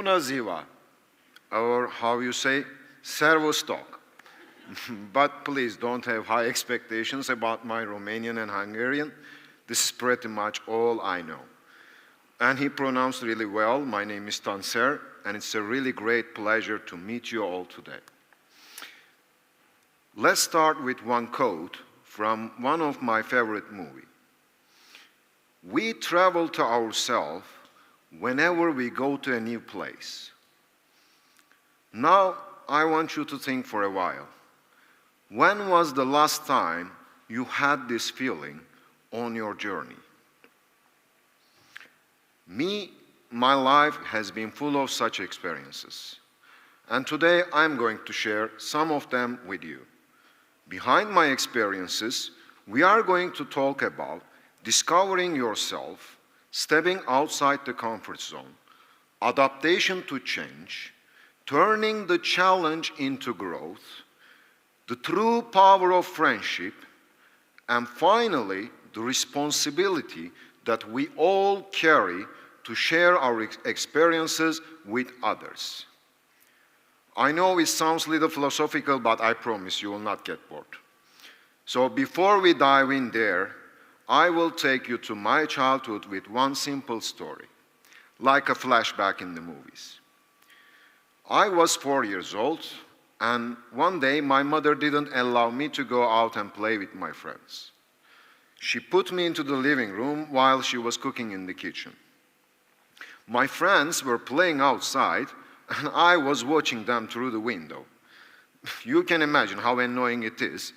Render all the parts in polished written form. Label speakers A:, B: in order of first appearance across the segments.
A: Bună ziua, or how you say, Servustok. But please don't have high expectations about my Romanian and Hungarian. This is pretty much all I know. And he pronounced really well. My name is Tanser, and it's a really great pleasure to meet you all today. Let's start with one quote from one of my favorite movies. We travel to ourselves whenever we go to a new place. Now, I want you to think for a while. When was the last time you had this feeling on your journey? My life has been full of such experiences. And today I'm going to share some of them with you. Behind my experiences, we are going to talk about discovering yourself, stepping outside the comfort zone, adaptation to change, turning the challenge into growth, the true power of friendship, and finally, the responsibility that we all carry to share our experiences with others. I know it sounds a little philosophical, but I promise you will not get bored. So before we dive in there, I will take you to my childhood with one simple story, like a flashback in the movies. I was 4 years old, and one day my mother didn't allow me to go out and play with my friends. She put me into the living room while she was cooking in the kitchen. My friends were playing outside, and I was watching them through the window. You can imagine how annoying it is,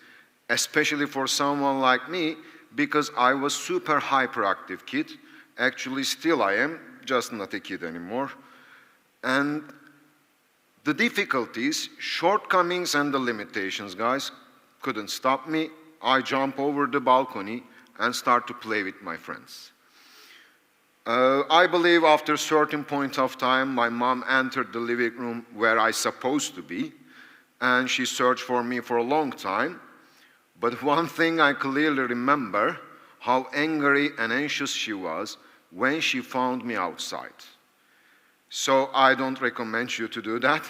A: especially for someone like me, because I was super hyperactive kid. Actually, still I am, just not a kid anymore. And the difficulties, shortcomings, and the limitations, guys, couldn't stop me. I jump over the balcony and start to play with my friends. I believe after a certain point of time, my mom entered the living room where I supposed to be, and she searched for me for a long time. But one thing I clearly remember, how angry and anxious she was when she found me outside. So I don't recommend you to do that,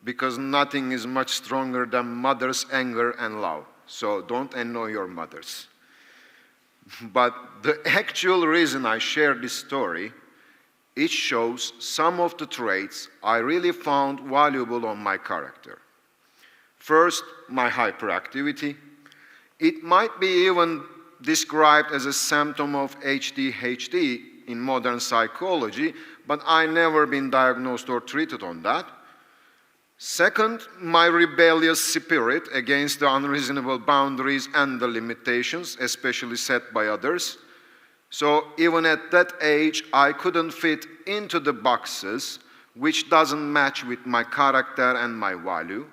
A: because nothing is much stronger than mother's anger and love. So don't annoy your mothers. But the actual reason I share this story, it shows some of the traits I really found valuable on my character. First, my hyperactivity. It might be even described as a symptom of ADHD in modern psychology, but I never been diagnosed or treated on that. Second, my rebellious spirit against the unreasonable boundaries and the limitations, especially set by others. So even at that age, I couldn't fit into the boxes, which doesn't match with my character and my value.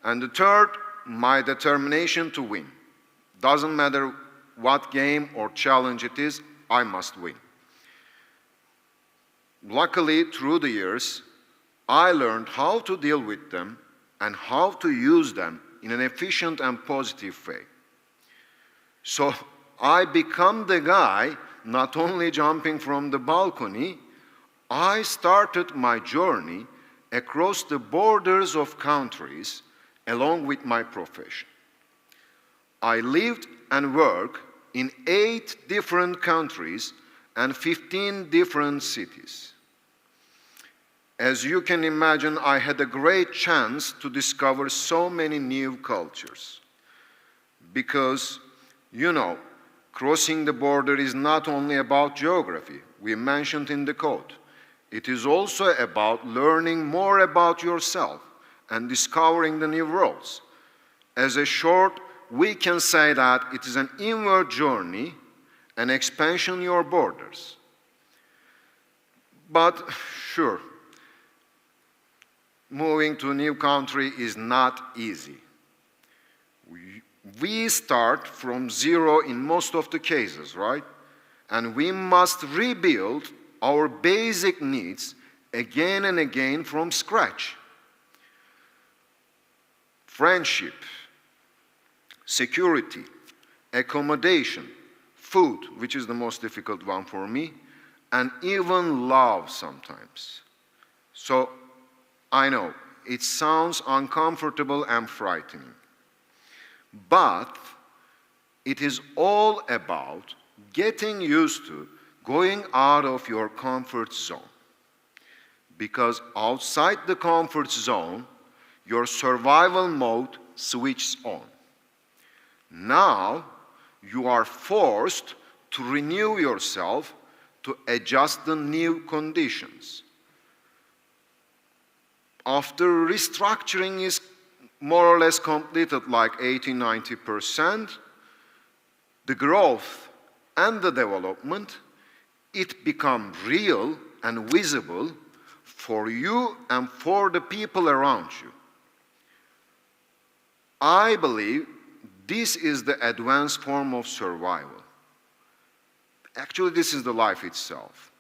A: And the third, my determination to win. Doesn't matter what game or challenge it is, I must win. Luckily, through the years, I learned how to deal with them and how to use them in an efficient and positive way. So I become the guy not only jumping from the balcony, I started my journey across the borders of countries along with my profession. I lived and worked in 8 different countries and 15 different cities. As you can imagine, I had a great chance to discover so many new cultures. Because, you know, crossing the border is not only about geography, we mentioned in the code. It is also about learning more about yourself and discovering the new worlds. As a short, we can say that it is an inward journey, an expansion of your borders. But sure, moving to a new country is not easy. We start from zero in most of the cases, right? And we must rebuild our basic needs again and again from scratch. Friendship, security, accommodation, food, which is the most difficult one for me, and even love sometimes. So, I know, it sounds uncomfortable and frightening. But it is all about getting used to going out of your comfort zone. Because outside the comfort zone, your survival mode switches on. Now, you are forced to renew yourself to adjust the new conditions. After restructuring is more or less completed, like 80–90%, the growth and the development, it becomes real and visible for you and for the people around you. I believe this is the advanced form of survival. Actually, this is the life itself.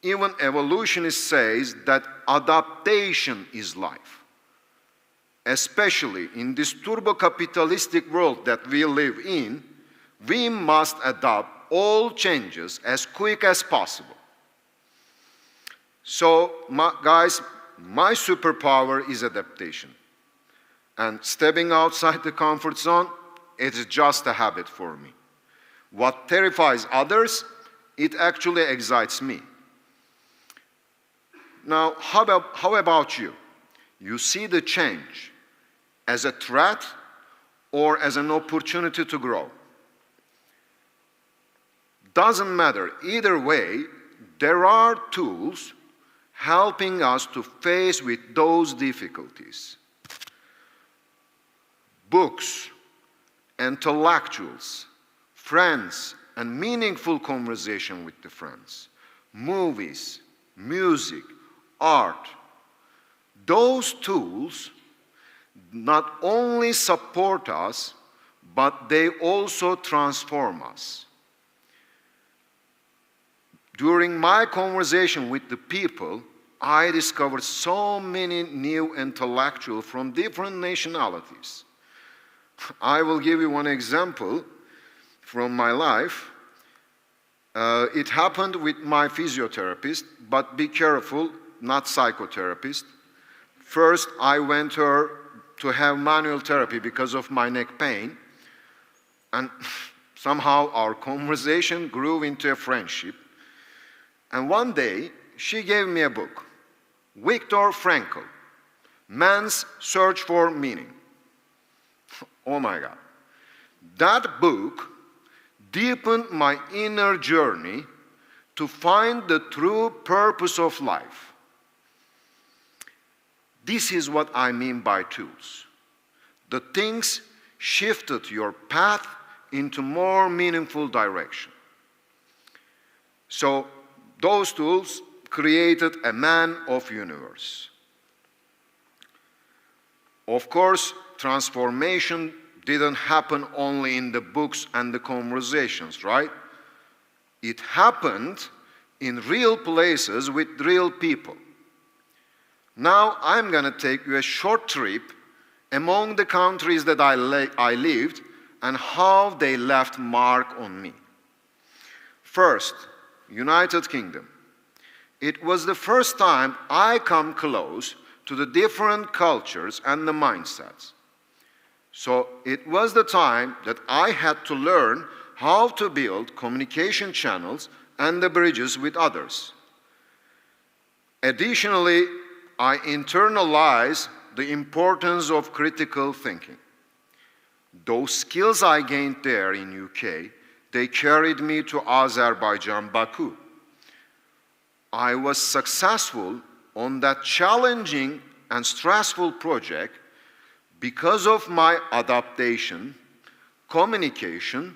A: Even evolutionists say that adaptation is life. Especially in this turbo-capitalistic world that we live in, we must adapt all changes as quick as possible. So, guys, my superpower is adaptation. And stepping outside the comfort zone, it is just a habit for me. What terrifies others, it actually excites me. Now, how about you? You see the change as a threat or as an opportunity to grow? Doesn't matter. Either way, there are tools helping us to face with those difficulties. Books, intellectuals, friends, and meaningful conversation with the friends, movies, music, art. Those tools not only support us, but they also transform us. During my conversation with the people, I discovered so many new intellectuals from different nationalities. I will give you one example from my life. It happened with my physiotherapist, but be careful, not psychotherapist. First, I went her to have manual therapy because of my neck pain, and somehow our conversation grew into a friendship. And one day, she gave me a book, Viktor Frankl, Man's Search for Meaning. Oh my God. That book deepened my inner journey to find the true purpose of life. This is what I mean by tools. The things shifted your path into more meaningful direction. So those tools created a man of universe. Of course, transformation didn't happen only in the books and the conversations, right? It happened in real places with real people. Now I'm going to take you a short trip among the countries that I lived and how they left mark on me. First, United Kingdom. It was the first time I come close to the different cultures and the mindsets. So it was the time that I had to learn how to build communication channels and the bridges with others. Additionally, I internalized the importance of critical thinking. Those skills I gained there in UK, they carried me to Azerbaijan, Baku. I was successful on that challenging and stressful project because of my adaptation, communication,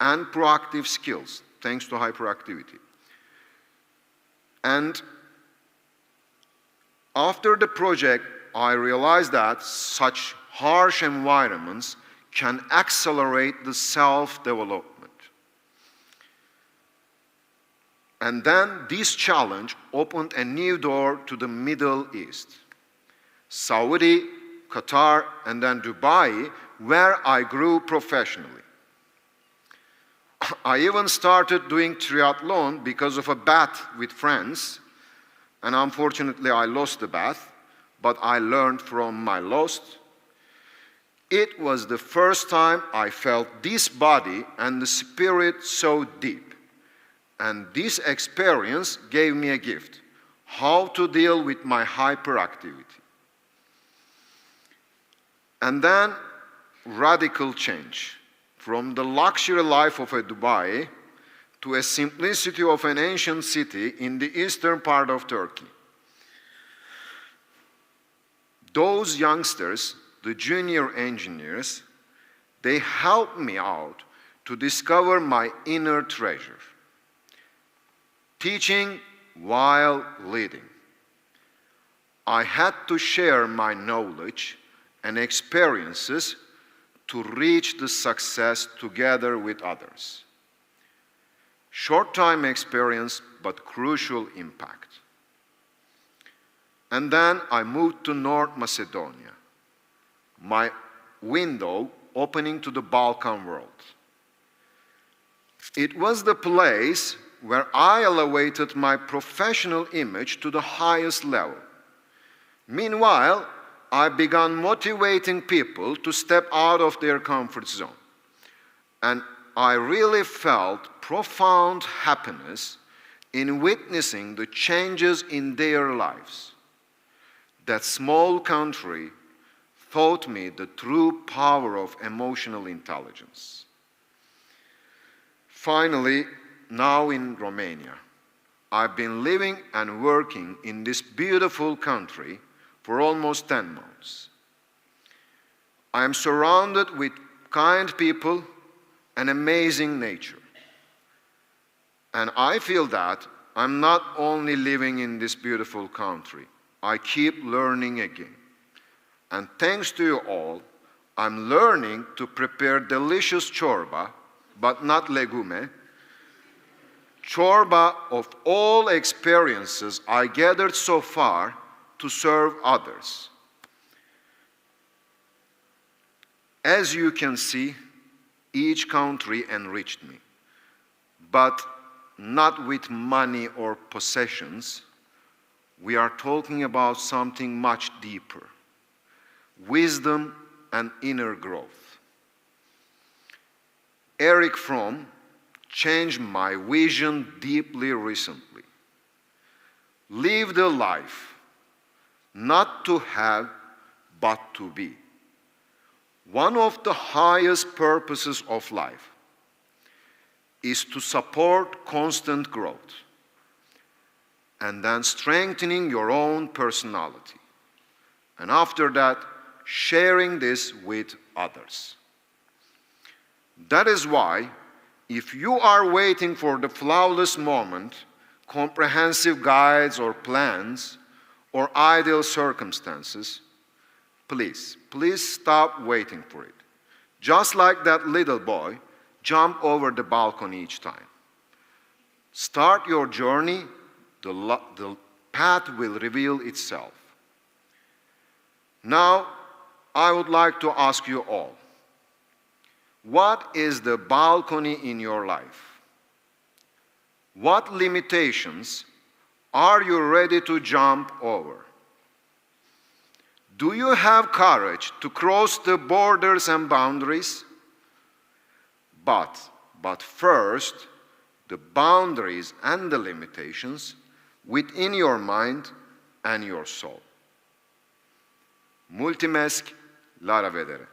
A: and proactive skills, thanks to hyperactivity. And after the project, I realized that such harsh environments can accelerate the self-development. And then this challenge opened a new door to the Middle East. Saudi, Qatar, and then Dubai, where I grew professionally. I even started doing triathlon because of a bet with friends. and unfortunately I lost the bath, but I learned from my loss. It was the first time I felt this body and the spirit so deep. And this experience gave me a gift, how to deal with my hyperactivity. And then, radical change. From the luxury life of a Dubai to a simplicity of an ancient city in the eastern part of Turkey. Those youngsters, the junior engineers, they helped me out to discover my inner treasure. Teaching while leading. I had to share my knowledge and experiences to reach the success together with others. Short-time experience, but crucial impact. And then I moved to North Macedonia, my window opening to the Balkan world. It was the place where I elevated my professional image to the highest level. Meanwhile, I began motivating people to step out of their comfort zone. And I really felt profound happiness in witnessing the changes in their lives. That small country taught me the true power of emotional intelligence. Finally, now in Romania, I've been living and working in this beautiful country for almost 10 months. I am surrounded with kind people and amazing nature. And I feel that I'm not only living in this beautiful country, I keep learning again. And thanks to you all, I'm learning to prepare delicious chorba, but not legume, chorba of all experiences I gathered so far to serve others. As you can see, each country enriched me, but not with money or possessions. We are talking about something much deeper, wisdom and inner growth. Eric Fromm changed my vision deeply recently. Live the life, not to have, but to be. One of the highest purposes of life is to support constant growth and then strengthening your own personality. And after that, sharing this with others. That is why, if you are waiting for the flawless moment, comprehensive guides or plans, or ideal circumstances, please stop waiting for it. Just like that little boy, jump over the balcony each time. Start your journey, the path will reveal itself. Now, I would like to ask you all, what is the balcony in your life? What limitations are you ready to jump over? Do you have courage to cross the borders and boundaries? But first, the boundaries and the limitations within your mind and your soul. Mulțumesc, la revedere!